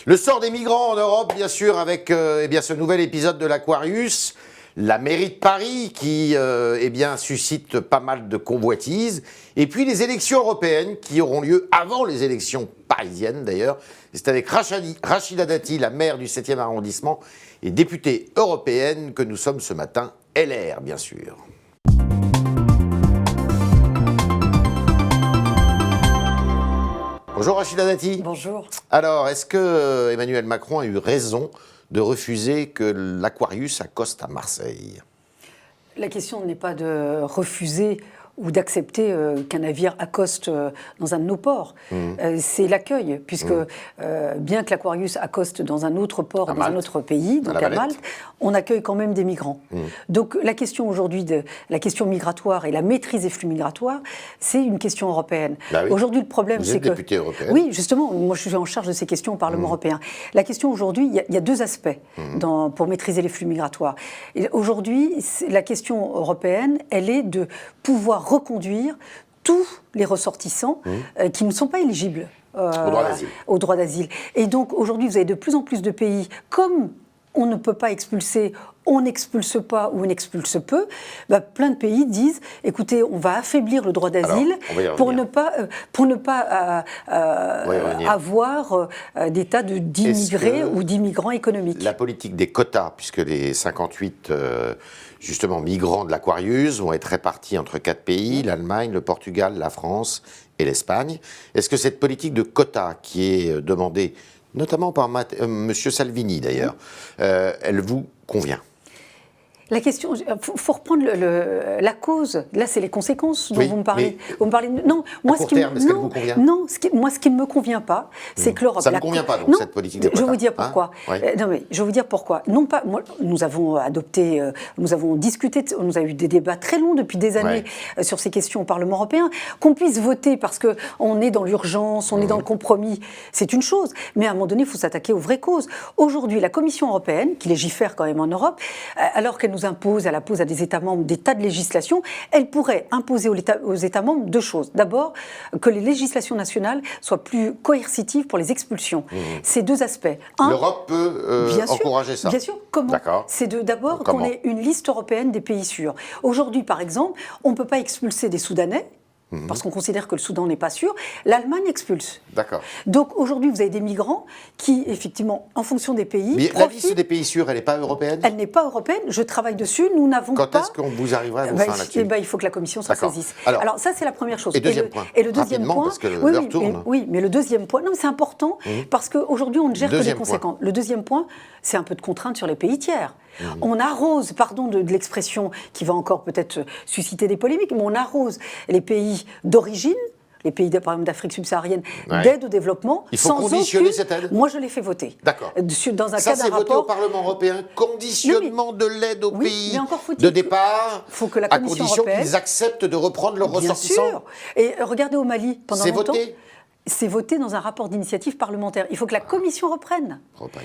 Le sort des migrants en Europe, bien sûr, avec ce nouvel épisode de l'Aquarius, la mairie de Paris qui suscite pas mal de convoitises, et puis les élections européennes qui auront lieu avant les élections parisiennes d'ailleurs. C'est avec Rachida Dati, la maire du 7e arrondissement et députée européenne, que nous sommes ce matin, LR bien sûr. Bonjour Rachida Dati. Bonjour. Alors, est-ce que Emmanuel Macron a eu raison de refuser que l'Aquarius accoste à Marseille? La question n'est pas de refuser ou d'accepter qu'un navire accoste dans un de nos ports. C'est l'accueil, puisque bien que l'Aquarius accoste dans un autre port, dans un autre pays, donc à Malte, on accueille quand même des migrants. Donc la question aujourd'hui, la question migratoire et la maîtrise des flux migratoires, c'est une question européenne. Bah oui. Aujourd'hui, le problème, c'est que... Vous êtes députée européenne. Oui, justement, moi je suis en charge de ces questions au Parlement européen. La question aujourd'hui, il y a deux aspects pour maîtriser les flux migratoires. Aujourd'hui, la question européenne, elle est de pouvoir reconduire tous les ressortissants qui ne sont pas éligibles au droit d'asile. Et donc aujourd'hui, vous avez de plus en plus de pays, comme on ne peut pas expulser, on n'expulse pas ou on expulse peu, plein de pays disent, écoutez, on va affaiblir le droit d'asile pour ne pas avoir des tas d'immigrés ou d'immigrants économiques. La politique des quotas, puisque les 58 justement migrants de l'Aquarius vont être répartis entre 4 pays, l'Allemagne, le Portugal, la France et l'Espagne. Est-ce que cette politique de quotas qui est demandée notamment par M. Salvini d'ailleurs, elle vous convient? La question, il faut reprendre la cause. Là, c'est les conséquences dont vous me parlez. Vous me parlez non, moi, ce qui vous convient? Non, moi, ce qui ne me convient pas, c'est que l'Europe. Ça ne me convient pas, donc, cette politique de quotas. Je vais vous dire pourquoi. Non, mais je vais vous dire pourquoi. Non pas. Moi, nous avons adopté, nous avons discuté, nous avons eu des débats très longs depuis des années sur ces questions au Parlement européen. Qu'on puisse voter parce que on est dans l'urgence, on est dans le compromis, c'est une chose. Mais à un moment donné, il faut s'attaquer aux vraies causes. Aujourd'hui, la Commission européenne, qui légifère quand même en Europe, alors qu'elle nous impose, elle impose à des États membres des tas de législations, elle pourrait imposer aux États membres deux choses. D'abord, que les législations nationales soient plus coercitives pour les expulsions. Ces deux aspects. L'Europe peut encourager ça. Bien sûr. Comment? C'est d'abord qu'on ait une liste européenne des pays sûrs. Aujourd'hui, par exemple, on ne peut pas expulser des Soudanais, parce qu'on considère que le Soudan n'est pas sûr. L'Allemagne expulse. D'accord. Donc aujourd'hui, vous avez des migrants qui, effectivement, en fonction des pays... Mais la liste des pays sûrs, elle n'est pas européenne? Elle n'est pas européenne. Je travaille dessus. Nous n'avons pas... Quand est-ce qu'on vous arrivera à vos fins là-dessus? Il faut que la Commission se saisisse. Alors ça, c'est la première chose. Et deuxième point. Et le deuxième point... parce que l'heure tourne. Oui, mais le deuxième point... Non, mais c'est important, parce qu'aujourd'hui, on ne gère que les conséquences. Le deuxième point, c'est un peu de contrainte sur les pays tiers. On arrose, pardon de l'expression qui va encore peut-être susciter des polémiques, mais on arrose les pays d'origine, les pays par exemple d'Afrique subsaharienne, d'aide au développement. Il faut conditionner cette aide. Moi, je l'ai fait voter. D'accord. Dans un ça, cas d'un rapport. voté au Parlement européen. Conditionnement de l'aide aux pays de départ, faut que la à Commission condition européenne qu'ils acceptent de reprendre leurs ressortissants. Bien sûr. Et regardez au Mali, pendant longtemps. C'est voté. C'est voté dans un rapport d'initiative parlementaire. Il faut que la Commission reprenne.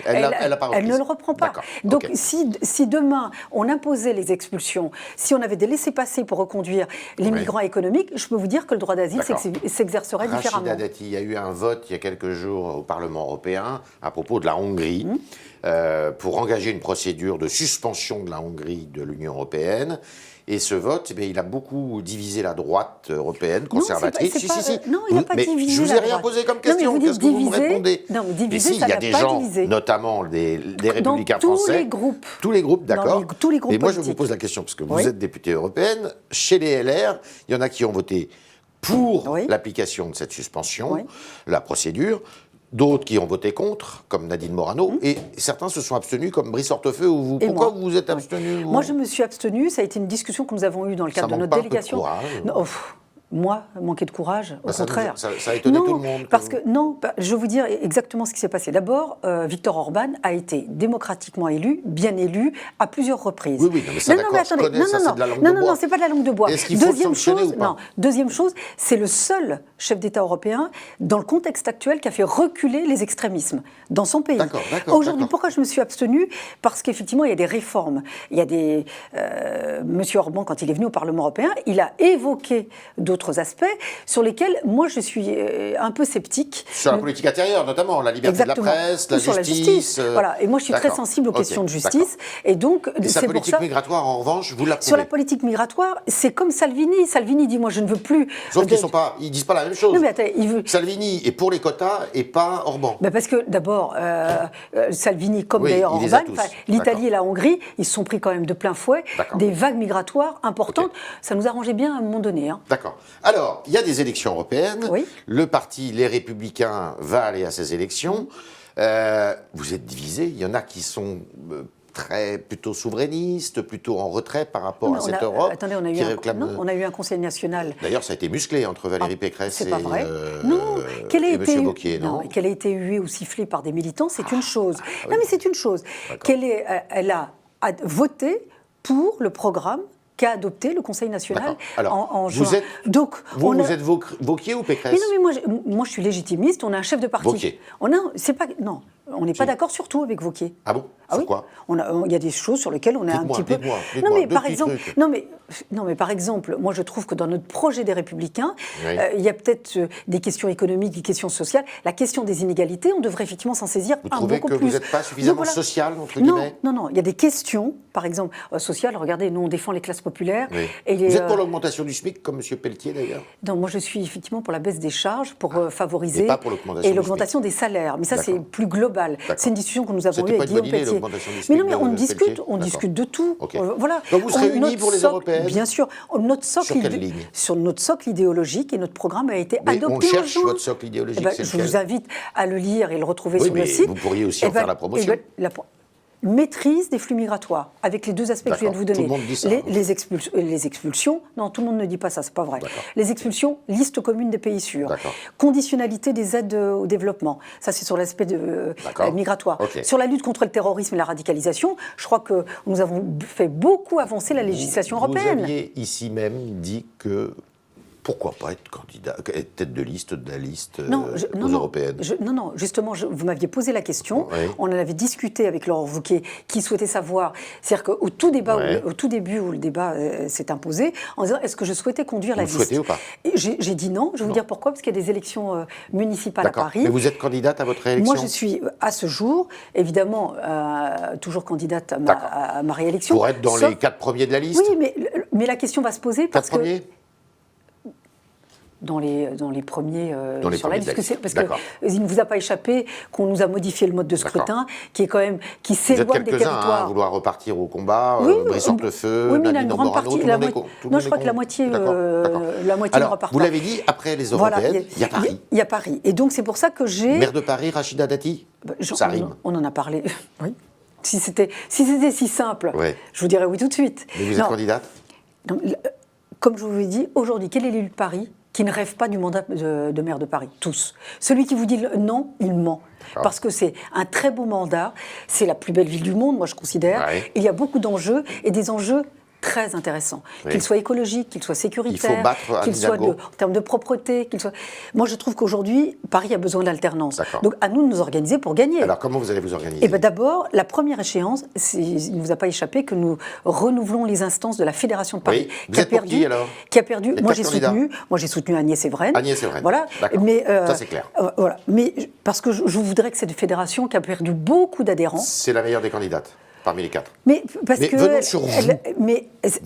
Elle ne le reprend pas. Donc si demain on imposait les expulsions, si on avait des laissez-passer pour reconduire les migrants économiques, je peux vous dire que le droit d'asile s'exercerait différemment. Rachida Dati, il y a eu un vote il y a quelques jours au Parlement européen à propos de la Hongrie pour engager une procédure de suspension de la Hongrie de l'Union européenne. Et ce vote, il a beaucoup divisé la droite européenne, conservatrice. Non, il n'a pas divisé. Je ne vous ai rien posé comme question. Qu'est-ce que vous me répondez? Non, mais divisé, il y a des gens, notamment des républicains français. Tous les groupes. Tous les groupes, d'accord. Tous les groupes Mais moi, je vous pose la question, parce que vous êtes députée européenne. Chez les LR, il y en a qui ont voté pour l'application de cette suspension, la procédure. D'autres qui ont voté contre, comme Nadine Morano, et certains se sont abstenus, comme Brice Hortefeux ou vous. Pourquoi vous vous êtes abstenus? Moi, je me suis abstenue. Ça a été une discussion que nous avons eue dans le cadre de notre délégation. Moi, manquer de courage, au contraire. Ça a étonné tout le monde. Parce que, je vais vous dire exactement ce qui s'est passé. D'abord, Viktor Orban a été démocratiquement élu, bien élu, à plusieurs reprises. Oui, mais ça, d'accord, je connais, ça, c'est de la langue de bois. Non, c'est pas de la langue de bois. Est-ce qu'il faut le sanctionner ou pas? Deuxième chose, c'est le seul chef d'État européen, dans le contexte actuel, qui a fait reculer les extrémismes dans son pays. Aujourd'hui, pourquoi je me suis abstenue? Parce qu'effectivement, il y a des réformes. Il y a des... Monsieur Orban, quand il est venu au Parlement européen, il a évoqué d'autres d'autres aspects sur lesquels moi je suis un peu sceptique. Sur la politique intérieure notamment, la liberté Exactement. de la presse, la Sur justice. Voilà. Et moi je suis très D'accord. sensible aux Ok, questions de justice. d'accord. Et donc, Et sa c'est pour politique ça. migratoire, en revanche, vous l'approuvez. Sur la politique migratoire, c'est comme Salvini. Salvini dit moi je ne veux plus. Sauf qu'ils ils disent pas la même chose. Non mais attends, il veut. Salvini est pour les quotas et pas Orban. Ben parce que d'abord, Salvini, comme Oui, d'ailleurs il les a Orban, tous. l'Italie et la Hongrie, ils se sont pris quand même de plein fouet D'accord. des vagues migratoires importantes. Ok. Ça nous arrangeait bien à un moment donné. Hein. D'accord. Alors, il y a des élections européennes. Oui. Le parti Les Républicains va aller à ces élections. Vous êtes divisés. Il y en a qui sont plutôt souverainistes, plutôt en retrait par rapport à cette Europe. Attendez, on a eu un Conseil national. D'ailleurs, ça a été musclé entre Valérie Pécresse C'est pas vrai. et été M. Wauquiez, non, qu'elle ait été huée ou sifflée par des militants, c'est une chose. oui. Non, mais c'est une chose. Elle a voté pour le programme qu'a adopté le Conseil national en juin. Vous êtes Wauquiez ou Pécresse? Mais non, mais moi je suis légitimiste, on a un chef de parti. Wauquiez. On n'est pas d'accord sur tout avec Wauquiez. Ah bon? Pourquoi? Il y a des choses sur lesquelles on est un petit peu. Dites-moi, non, mais deux par petits exemple, trucs. non, mais par exemple, moi je trouve que dans notre projet des Républicains, Oui. il y a peut-être des questions économiques, des questions sociales. La question des inégalités, on devrait effectivement s'en saisir Vous trouvez beaucoup que plus. vous n'êtes pas suffisamment social, entre guillemets? Non, il y a des questions, par exemple, sociales. Regardez, nous on défend les classes populaires. Oui. Et Vous êtes pour l'augmentation du SMIC, comme M. Pelletier d'ailleurs? Non, moi je suis effectivement pour la baisse des charges, pour favoriser mais pas pour l'augmentation et du l'augmentation des salaires. Mais ça c'est D'accord. plus global. D'accord. C'est une discussion que nous avons C'était eue pas avec une bonne Guillaume idée, Pelletier. l'augmentation du Mais SMIC non, mais on de discute, Pelletier? on D'accord. discute de tout. Ok. Voilà. Donc vous serez unis Notre pour les socle, européennes? Bien sûr. Notre socle Sur quelle ligne? Sur notre socle idéologique, et notre programme a été Mais adopté on en cherche juin. votre socle idéologique, c'est Je lequel? vous invite à le lire et le retrouver Oui, sur le mais site. vous pourriez aussi en faire la promotion. Maîtrise des flux migratoires, avec les deux aspects que je viens de vous donner. Tout le monde dit ça. Les expulsions, non, tout le monde ne dit pas ça, c'est pas vrai. D'accord. Les expulsions, liste commune des pays sûrs. D'accord. Conditionnalité des aides au développement, ça c'est sur l'aspect migratoire. Ok. Sur la lutte contre le terrorisme et la radicalisation, je crois que nous avons fait beaucoup avancer la législation européenne. Vous aviez ici même dit que pourquoi pas être candidat, être tête de liste de la liste aux européennes? Non, justement, vous m'aviez posé la question. Oui. On en avait discuté avec Laurent Wauquiez, qui souhaitait savoir. C'est-à-dire qu'au tout début où le débat s'est imposé, en disant est-ce que je souhaitais conduire la liste. Vous souhaitez ou pas? J'ai dit non. Je vais vous dire pourquoi. Parce qu'il y a des élections municipales à Paris. Mais vous êtes candidate à votre réélection? Moi, je suis à ce jour, évidemment, toujours candidate à ma réélection. Pour être dans les 4 premiers de la liste? Oui, mais la question va se poser parce 4 premiers? Dans les premiers dans les sur la premiers liste, parce D'accord. qu'il ne vous a pas échappé qu'on nous a modifié le mode de scrutin, qui est quand même qui Vous êtes s'éloigne des quelques-uns territoires. à vouloir repartir au combat, Brice Hortefeux, oui, mais Nadine Morano, tout le monde est con. Non, je crois que la moitié Alors, ne repart vous pas. l'avez dit, après les européennes, il y a Paris. Il y a Paris. Et donc c'est pour ça que j'ai... Maire de Paris, Rachida Dati, ça rime. On en a parlé. Oui. Si c'était si simple, Ouais. je vous dirais oui tout de suite. Mais vous êtes candidate? Non, comme je vous l'ai dit, aujourd'hui, quel est l'élu de Paris qui ne rêve pas du mandat de maire de Paris? Tous. Celui qui vous dit non, il ment. Parce que c'est un très beau mandat, c'est la plus belle ville du monde, moi je considère. Ouais. Il y a beaucoup d'enjeux, et des enjeux très intéressants. Oui. Qu'ils soient écologiques, qu'ils soient sécuritaires, Il faut battre Anne qu'ils soient Hidalgo. en termes de propreté. Moi je trouve qu'aujourd'hui, Paris a besoin d'alternance. D'accord. Donc à nous de nous organiser pour gagner. Alors, comment vous allez vous organiser? Eh ben d'abord, la première échéance, il ne vous a pas échappé que nous renouvelons les instances de la Fédération de Paris. Oui. Vous êtes pour qui, alors? Qui a perdu. Les Moi 4 j'ai soutenu Agnès Evren. Agnès Evren. Voilà. D'accord. Mais ça, c'est clair. Voilà. Mais parce que je voudrais que cette fédération qui a perdu beaucoup d'adhérents. C'est la meilleure des candidates, parmi les 4. Mais venons sur vous.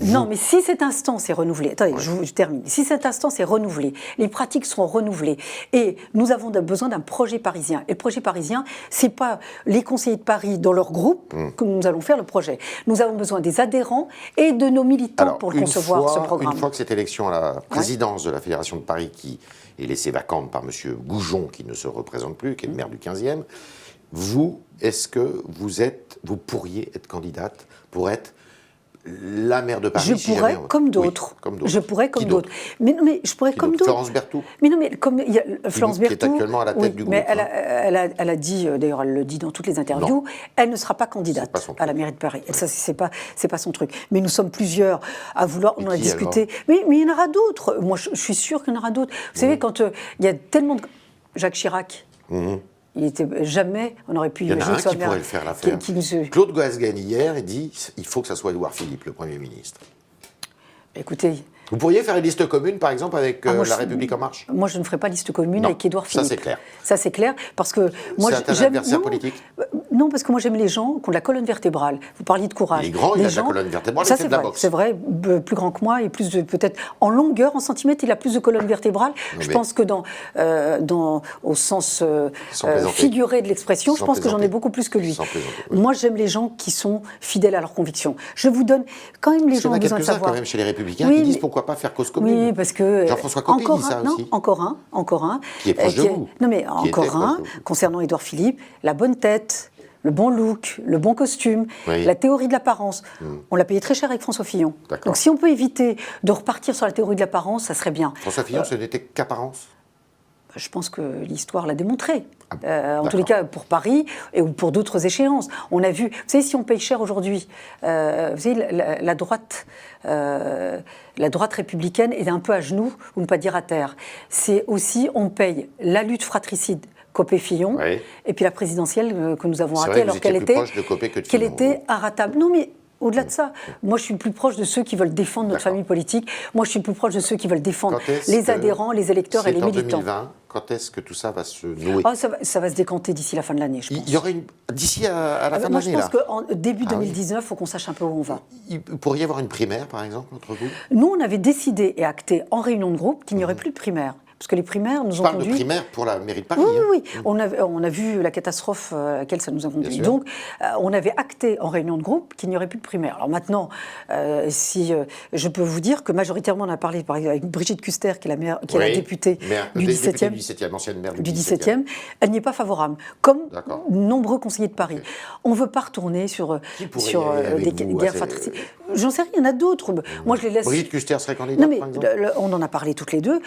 Non, mais si cette instance est renouvelée, attendez, je termine. Si cette instance est renouvelée, les pratiques seront renouvelées, et nous avons besoin d'un projet parisien. Et le projet parisien, c'est pas les conseillers de Paris dans leur groupe que nous allons faire le projet. Nous avons besoin des adhérents et de nos militants pour concevoir ce programme. Une fois que cette élection à la présidence de la Fédération de Paris, qui est laissée vacante par M. Goujon, qui ne se représente plus, qui est le maire du 15e, est-ce que vous pourriez être candidate pour être la maire de Paris? Je pourrais comme d'autres. Je pourrais comme d'autres. Mais je pourrais comme d'autres. Florence Berthoud. Mais non, mais comme il y a Florence Berthoud, qui est actuellement à la tête du groupe. Mais elle a dit, d'ailleurs, elle le dit dans toutes les interviews, elle ne sera pas candidate à la mairie de Paris. Et ça, c'est pas son truc. Mais nous sommes plusieurs à vouloir. On a discuté. Mais il y en aura d'autres. Moi, je suis sûre qu'il y en aura d'autres. Vous savez, quand il y a tellement de Jacques Chirac. Il était jamais, on aurait pu imaginer que ce soit qui pourrait le faire l'affaire. Claude Goasguen hier, il dit il faut que ça soit Édouard Philippe, le Premier ministre. Écoutez, Vous pourriez faire une liste commune, par exemple, avec La République En Marche? Moi, je ne ferai pas liste commune avec Édouard Philippe. Ça, c'est clair. Ça, c'est clair, parce que moi, c'est un adversaire politique? Non, parce que moi, j'aime les gens qui ont de la colonne vertébrale. Vous parliez de courage. Il est grand, il a de la colonne vertébrale, ça, il fait de la boxe. C'est vrai, plus grand que moi, et plus peut-être en longueur, en centimètres, il a plus de colonne vertébrale. Je pense que au sens figuré de l'expression, je pense que j'en ai beaucoup plus que lui. Moi, j'aime les gens qui sont fidèles à leurs convictions. Je vous donne quand même les gens ont besoin de savoir. Quand même chez les Républicains qui disent pourquoi pas faire cause commune. Oui, parce que Jean-François Copé dit ça aussi. Encore un. Qui est proche de vous. Non, mais encore un, concernant Édouard Philippe, la bonne tête, le bon look, le bon costume, la théorie de l'apparence. On l'a payé très cher avec François Fillon. Donc si on peut éviter de repartir sur la théorie de l'apparence, ça serait bien. François Fillon, ce n'était qu'apparence? Je pense que l'histoire l'a démontré. En tous les cas, pour Paris ou pour d'autres échéances. On a vu, vous savez, si on paye cher aujourd'hui, vous savez, la droite républicaine est un peu à genoux, ou ne pas dire à terre. C'est aussi, on paye la lutte fratricide Copé-Fillon, et puis la présidentielle que nous avons ratée, alors qu'elle était inratable. Non, mais au-delà de ça, moi je suis plus proche de ceux qui veulent défendre notre famille politique. Moi je suis plus proche de ceux qui veulent défendre les adhérents, les électeurs et les militants. 2020, quand est-ce que tout ça va se nouer? Ça va se décanter d'ici la fin de l'année, je pense. Il y aurait d'ici à la fin de l'année, là? Moi je pense qu'en début 2019, il faut qu'on sache un peu où on va. Il pourrait y avoir une primaire, par exemple, entre vous? Nous, on avait décidé et acté en réunion de groupe qu'il n'y aurait plus de primaire. Parce que les primaires nous ont conduit... Je parle de primaire pour la mairie de Paris. Oui. On a vu la catastrophe à laquelle ça nous a conduit. Donc, on avait acté en réunion de groupe qu'il n'y aurait plus de primaire. Alors maintenant, je peux vous dire que majoritairement, on a parlé avec Brigitte Kuster, qui est la députée du 17e, ancienne maire du 17e. Elle n'y est pas favorable, comme nombreux conseillers de Paris. On ne veut pas retourner sur des guerres fratricides. J'en sais rien, il y en a d'autres. Moi, je les laisse... Brigitte Kuster serait candidate, par exemple? On en a parlé toutes les deux.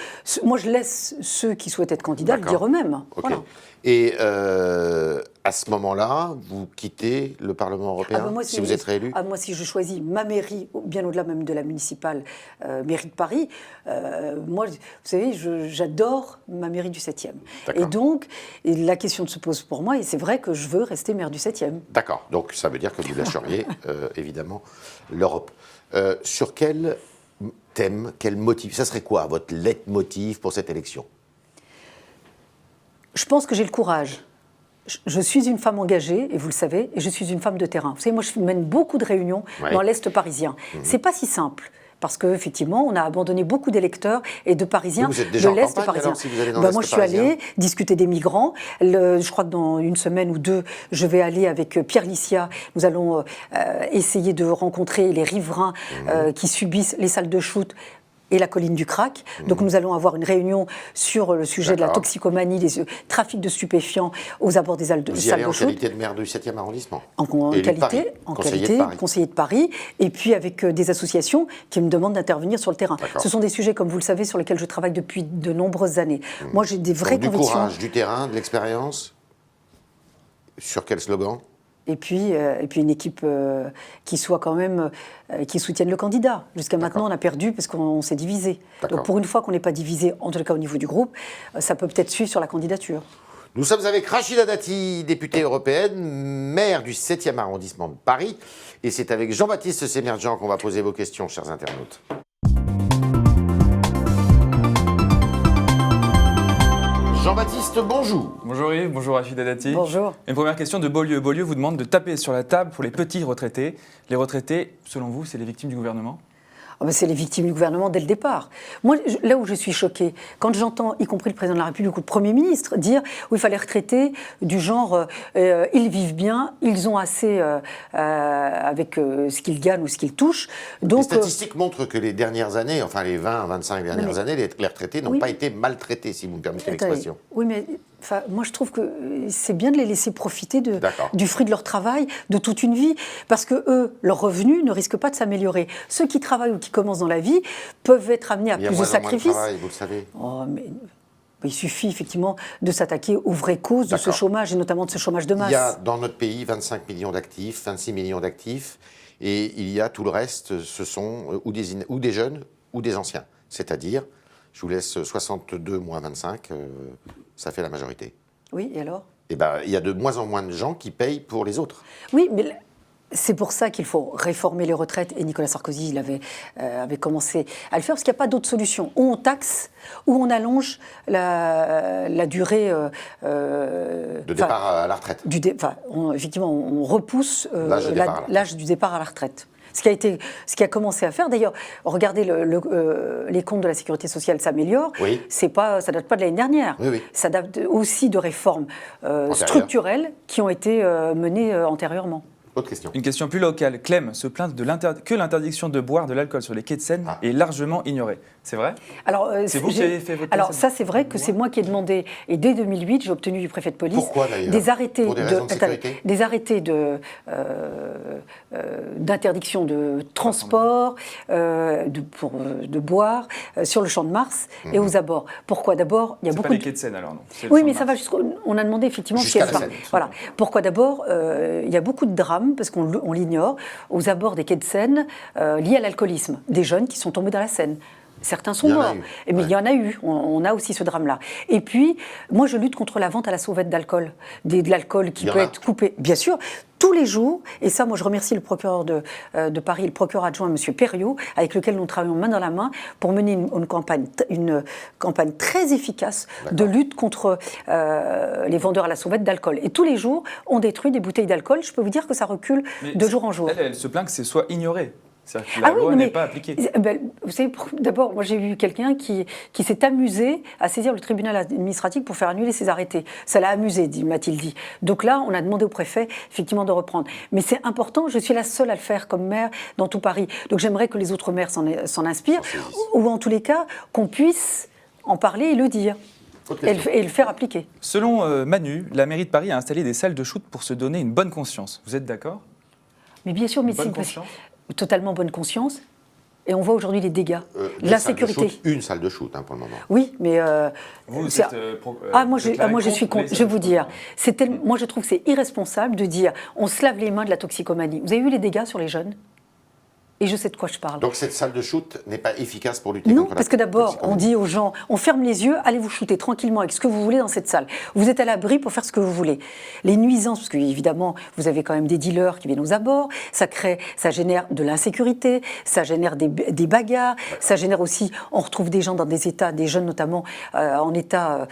Moi, je laisse ceux qui souhaitent être candidats le dire eux-mêmes. Okay. Voilà. Et à ce moment-là, vous quittez le Parlement européen si vous êtes réélu? Moi, si je choisis ma mairie, bien au-delà même de la municipale mairie de Paris, moi, vous savez, j'adore ma mairie du 7e. Et donc, la question se pose pour moi, et c'est vrai que je veux rester maire du 7e. D'accord. Donc, ça veut dire que vous lâcheriez, évidemment, l'Europe. Sur quel thème, quel motif? Ça serait quoi votre leitmotiv pour cette élection? Je pense que j'ai le courage. Je suis une femme engagée, et vous le savez, et je suis une femme de terrain. Vous savez, moi, je mène beaucoup de réunions dans l'Est parisien. C'est pas si simple. Parce qu'effectivement, on a abandonné beaucoup d'électeurs et de Parisiens de l'Est parisien. Si vous allez dans moi, je suis allée discuter des migrants. Je crois que dans une semaine ou deux, je vais aller avec Pierre Licia. Nous allons essayer de rencontrer les riverains qui subissent les salles de shoot et la colline du Crac. Donc nous allons avoir une réunion sur le sujet de la toxicomanie, des trafics de stupéfiants aux abords des salles de shoot. Vous y allez en qualité de maire du 7e arrondissement? En qualité, conseiller de Paris, et puis avec des associations qui me demandent d'intervenir sur le terrain. Ce sont des sujets, comme vous le savez, sur lesquels je travaille depuis de nombreuses années. Moi, j'ai des vraies convictions. Du courage, du terrain, de l'expérience. Sur quel slogan? Et puis une équipe qui soit quand même, qui soutienne le candidat. Jusqu'à maintenant, on a perdu parce qu'on s'est divisé. Donc pour une fois qu'on n'est pas divisé, en tout cas au niveau du groupe, ça peut peut-être suivre sur la candidature. Nous sommes avec Rachida Dati, députée européenne, maire du 7e arrondissement de Paris. Et c'est avec Jean-Baptiste Sémerjian qu'on va poser vos questions, chers internautes. Jean-Baptiste, bonjour. Bonjour Yves, bonjour Rachida Dati. Bonjour. Une première question de Beaulieu. Beaulieu vous demande de taper sur la table pour les petits retraités. Les retraités, selon vous, c'est les victimes du gouvernement ? C'est les victimes du gouvernement dès le départ. Moi, là où je suis choquée, quand j'entends, y compris le président de la République ou le Premier ministre, dire il fallait retraiter du genre ils vivent bien, ils ont assez avec ce qu'ils gagnent ou ce qu'ils touchent. Donc, les statistiques montrent que les dernières années, enfin les 20-25 dernières années, les retraités n'ont pas été maltraités, si vous me permettez l'expression. Oui, mais moi je trouve que c'est bien de les laisser profiter du fruit de leur travail, de toute une vie, parce que eux, leurs revenus ne risquent pas de s'améliorer. Ceux qui travaillent ou qui commencent dans la vie peuvent être amenés à plus de sacrifices. Moins de travail, vous le savez. Il suffit effectivement de s'attaquer aux vraies causes de ce chômage, et notamment de ce chômage de masse. Il y a dans notre pays 25 millions d'actifs, 26 millions d'actifs, et il y a tout le reste, ce sont ou des jeunes ou des anciens. C'est-à-dire, je vous laisse 62 moins 25, ça fait la majorité. Oui, et alors ? Il y a de moins en moins de gens qui payent pour les autres. Oui, mais C'est pour ça qu'il faut réformer les retraites, et Nicolas Sarkozy avait commencé à le faire, parce qu'il n'y a pas d'autre solution. Ou on taxe, ou on allonge la durée... de départ à la retraite. Effectivement, on repousse l'âge du départ à la retraite. Ce qui a commencé à faire, d'ailleurs, regardez, les comptes de la sécurité sociale s'améliorent, Oui. ça date pas de l'année dernière, Oui, oui. Ça date aussi de réformes structurelles qui ont été menées antérieurement. Autre question. Une question plus locale. Clem se plaint que l'interdiction de boire de l'alcool sur les quais de Seine est largement ignorée. C'est vrai? Alors, c'est vous qui avez fait voter alors ça, c'est vrai que c'est moi qui ai demandé, et dès 2008, j'ai obtenu du préfet de police Pourquoi, d'ailleurs? des arrêtés Pour des raisons de sécurité? des arrêtés d'interdiction de transport, de boire sur le Champ de Mars et aux abords. Pourquoi? D'abord, il y a C'est beaucoup pas les quais de Seine alors, non? C'est le Oui, Champ mais de ça Mars. va jusqu'au... On a demandé effectivement si Jusqu'à elle la va. Seine. Voilà. Pourquoi? D'abord, il y a beaucoup de drames, parce qu'on l'ignore, aux abords des quais de Seine, liés à l'alcoolisme. Des jeunes qui sont tombés dans la Seine. Certains sont Il y en a morts, eu, mais ouais. il y en a eu. On a aussi ce drame-là. Et puis, moi, je lutte contre la vente à la sauvette d'alcool. De l'alcool qui Il y en peut a. être coupé, bien sûr, tous les jours. Et ça, moi, je remercie le procureur de Paris, le procureur adjoint, M. Perriot, avec lequel nous travaillons main dans la main pour mener une campagne très efficace de lutte contre les vendeurs à la sauvette d'alcool. Et tous les jours, on détruit des bouteilles d'alcool. Je peux vous dire que ça recule de jour en jour. Elle se plaint que ce soit ignoré. C'est-à-dire que la loi n'est pas appliquée. Vous savez, d'abord, moi j'ai eu quelqu'un qui s'est amusé à saisir le tribunal administratif pour faire annuler ses arrêtés. Ça l'a amusé, m'a-t-il dit. Donc là, on a demandé au préfet, effectivement, de reprendre. Mais c'est important, je suis la seule à le faire comme maire dans tout Paris. Donc j'aimerais que les autres maires s'en inspirent, ou en tous les cas, qu'on puisse en parler et le dire. Et le faire appliquer. Selon Manu, la mairie de Paris a installé des salles de shoot pour se donner une bonne conscience. Vous êtes d'accord? Mais bien sûr, Bonne conscience. Totalement bonne conscience. Et on voit aujourd'hui les dégâts, l'insécurité. l'insécurité. Une salle de shoot pour le moment. Oui, mais Vous êtes, moi je suis contre. Je vais vous dire, moi je trouve que c'est irresponsable de dire on se lave les mains de la toxicomanie. Vous avez vu les dégâts sur les jeunes? Et je sais de quoi je parle. Donc cette salle de shoot n'est pas efficace pour lutter Non, contre la parce que d'abord, toxicomanie. on dit aux gens, on ferme les yeux, allez vous shooter tranquillement avec ce que vous voulez dans cette salle. Vous êtes à l'abri pour faire ce que vous voulez. Les nuisances, parce que évidemment, vous avez quand même des dealers qui viennent aux abords, ça génère de l'insécurité, ça génère des bagarres, ça génère aussi, on retrouve des gens dans des états, des jeunes notamment en état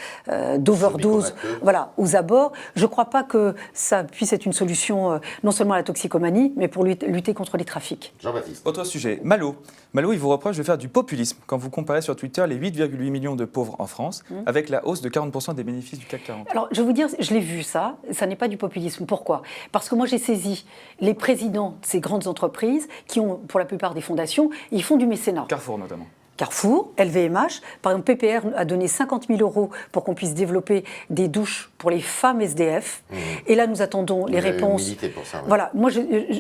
d'overdose, voilà, aux abords. Je ne crois pas que ça puisse être une solution non seulement à la toxicomanie, mais pour lutter contre les trafics. Jean-Baptiste. Autre sujet, Malo. Malo, il vous reproche de faire du populisme quand vous comparez sur Twitter les 8,8 millions de pauvres en France avec la hausse de 40% des bénéfices du CAC 40. Alors, je vais vous dire, je l'ai vu ça n'est pas du populisme. Pourquoi? Parce que moi, j'ai saisi les présidents de ces grandes entreprises qui ont, pour la plupart des fondations, ils font du mécénat. Carrefour notamment. Carrefour, LVMH, par exemple PPR a donné 50 000 € pour qu'on puisse développer des douches pour les femmes SDF. Et là, nous attendons les réponses. Milité pour ça, ouais. Voilà, moi,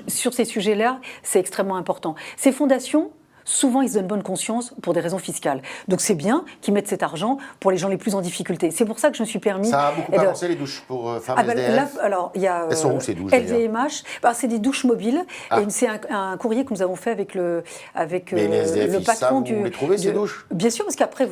sur ces sujets-là, c'est extrêmement important. Ces fondations, souvent, ils se donnent bonne conscience pour des raisons fiscales. Donc c'est bien qu'ils mettent cet argent pour les gens les plus en difficulté. C'est pour ça que je me suis permis... Ça a beaucoup avancé les douches pour femmes SDF. Là, alors, il y a Elles sont où ces douches LVMH, c'est des douches mobiles. Et c'est un courrier que nous avons fait avec le Mais les SDF, le ils patron savent où du... les trouver, ces douches? Bien sûr, parce qu'après,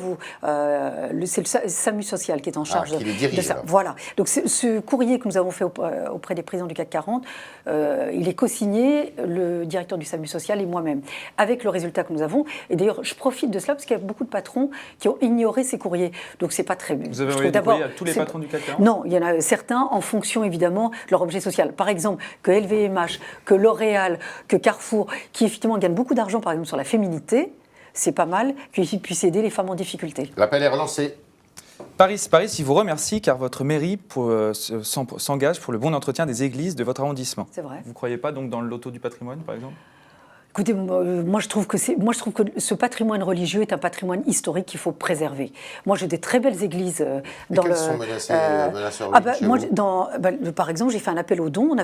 c'est le SAMU social qui est en charge qui les dirige, de ça. alors. Voilà. Donc ce courrier que nous avons fait auprès des présidents du CAC 40, il est co-signé le directeur du SAMU social et moi-même, avec le résultat que nous avons. Et d'ailleurs, je profite de cela parce qu'il y a beaucoup de patrons qui ont ignoré ces courriers. Donc c'est pas très bien. Vous avez envoyé des courriers à tous les patrons du CAC 40 ? Non, il y en a certains en fonction évidemment de leur objet social. Par exemple, que LVMH, que L'Oréal, que Carrefour, qui effectivement gagnent beaucoup d'argent par exemple sur la féminité, c'est pas mal qu'ils puissent aider les femmes en difficulté. L'appel est relancé. Paris, il vous remercie car votre mairie s'engage pour le bon entretien des églises de votre arrondissement. C'est vrai. Vous ne croyez pas donc dans le loto du patrimoine, par exemple ? Écoutez, moi je trouve que ce patrimoine religieux est un patrimoine historique qu'il faut préserver. Moi j'ai des très belles églises dans quelles sont menacées chez moi, vous par exemple, j'ai fait un appel aux dons.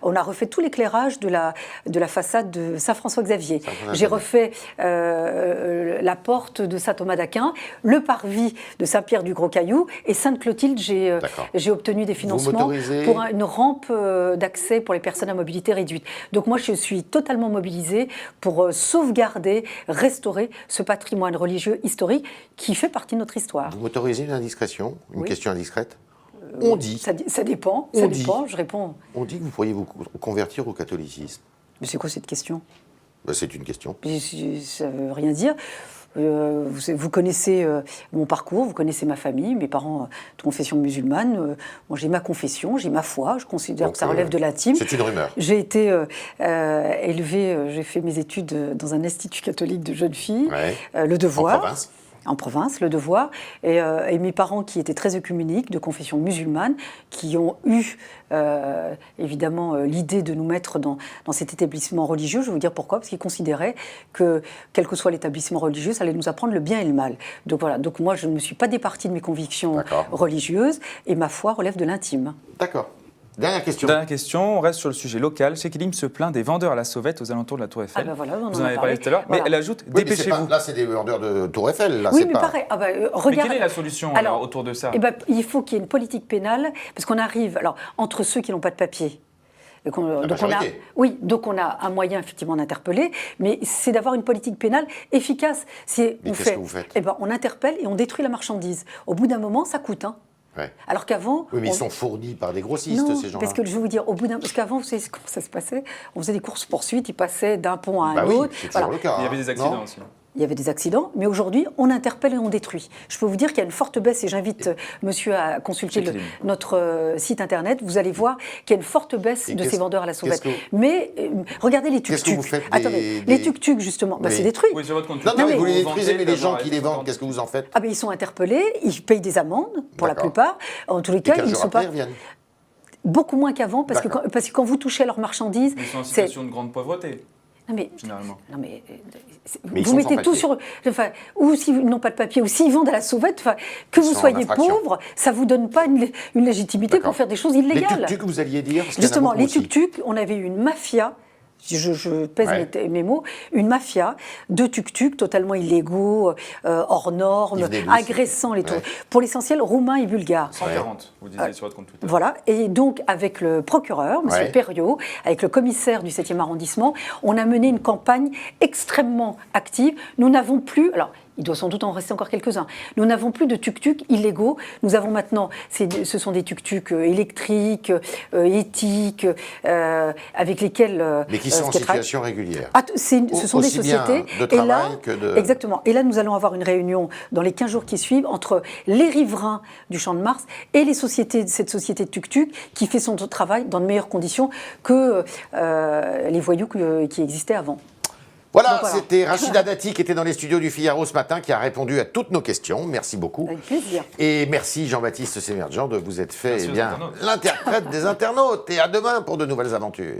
On a refait tout l'éclairage de la façade de Saint-François-Xavier. J'ai refait la porte de Saint-Thomas d'Aquin, le parvis de Saint-Pierre-du-Gros-Caillou et Sainte-Clotilde. J'ai obtenu des financements pour une rampe d'accès pour les personnes à mobilité réduite. Donc moi je suis totalement mobilisée pour sauvegarder, restaurer ce patrimoine religieux historique qui fait partie de notre histoire. Vous m'autorisez une indiscrétion, une Oui. question indiscrète? On dit. Ça dépend. On Ça dit. dépend. Je réponds. On dit que vous pourriez vous convertir au catholicisme. Mais c'est quoi cette question? Ben, c'est une question. Ça ne veut rien dire. Vous connaissez mon parcours, vous connaissez ma famille, mes parents de confession musulmane. Moi, j'ai ma confession, j'ai ma foi. Je considère Donc, que ça relève de l'intime. C'est une rumeur. J'ai été élevée, j'ai fait mes études dans un institut catholique de jeunes filles, Ouais. Le Devoir. En province. En province, Le Devoir, et mes parents qui étaient très œcuméniques, de confession musulmane, qui ont eu évidemment l'idée de nous mettre dans cet établissement religieux. Je vais vous dire pourquoi, parce qu'ils considéraient que, quel que soit l'établissement religieux, ça allait nous apprendre le bien et le mal. Donc voilà, donc moi je ne me suis pas départie de mes convictions religieuses, et ma foi relève de l'intime. D'accord. Dernière question. Dernière question, on reste sur le sujet local. Cheikh Elim se plaint des vendeurs à la sauvette aux alentours de la Tour Eiffel. Ah ben voilà, vous en avez parlé tout à l'heure, mais elle ajoute Oui, mais dépêchez-vous. là, c'est des vendeurs de Tour Eiffel. Là, Oui, c'est mais pas... pareil. Mais Regarde. quelle est la solution alors, autour de ça? Eh ben, il faut qu'il y ait une politique pénale, parce qu'on arrive, alors, entre ceux qui n'ont pas de papier. Donc on a un moyen effectivement d'interpeller, mais c'est d'avoir une politique pénale efficace. Mais qu'est-ce que vous faites? Eh ben, on interpelle et on détruit la marchandise. Au bout d'un moment, ça coûte. Ouais. Alors qu'avant... Oui, mais ils sont fournis par des grossistes, non, ces gens-là. parce que je vais vous dire, parce qu'avant, vous savez comment ça se passait? On faisait des courses-poursuites, ils passaient d'un pont à un oui, autre. c'est toujours le cas. Il y avait des accidents non aussi. Il y avait des accidents, mais aujourd'hui, on interpelle et on détruit. Je peux vous dire qu'il y a une forte baisse, et j'invite monsieur à consulter notre site internet. Vous allez voir qu'il y a une forte baisse de ces vendeurs à la sauvette. Mais regardez les tuk-tuk. Qu'est-ce que vous faites les tuk-tuk, justement, Oui. c'est détruit. Oui, sur votre compte. Non, mais vous les vendez, détruisez, mais les gens d'abord, qui les vendent, qu'est-ce que vous en faites? Ah ben ils sont interpellés, ils payent des amendes pour la D'accord. plupart. En tous les Et cas, 15 ils ne jours sont après, pas ils reviennent. beaucoup moins qu'avant parce que quand vous touchez à leurs marchandises, Ils sont en c'est situation de grande pauvreté, non mais, généralement. non mais, Mais ils vous sont mettez sans tout papier. sur, enfin, ou s'ils n'ont pas de papier, ou s'ils vendent à la sauvette, enfin, que Ils vous sont en soyez infraction. pauvre, ça vous donne pas une légitimité D'accord. pour faire des choses Les illégales. tuk-tuk, vous alliez dire parce qu'il y en a Justement, beaucoup les aussi. tuk-tuk, on avait eu une mafia. Je pèse mes mots, une mafia de tuk-tuk totalement illégaux, hors normes, Ils venaient d'où, agressant les touristes. Pour l'essentiel, roumains et bulgares. 140, vous disiez sur votre compte Twitter. Voilà, et donc avec le procureur, M. Perriot, avec le commissaire du 7e arrondissement, on a mené une campagne extrêmement active. Nous n'avons plus, alors il doit sans doute en rester encore quelques-uns, nous n'avons plus de tuk-tuk illégaux. Nous avons maintenant, ce sont des tuk-tuk électriques, éthiques, avec lesquels... Mais qui sont en situation régulière. Ce sont des Aussi bien sociétés. de travail que de... Exactement. Et là, nous allons avoir une réunion dans les 15 jours qui suivent entre les riverains du Champ de Mars et cette société de tuk-tuk qui fait son travail dans de meilleures conditions que les voyous qui existaient avant. Voilà, c'était Rachida Dati qui était dans les studios du Figaro ce matin, qui a répondu à toutes nos questions. Merci beaucoup. Avec plaisir. Et merci Jean-Baptiste Sémergent de vous être fait Merci aux internautes. l'interprète des internautes. Et à demain pour de nouvelles aventures.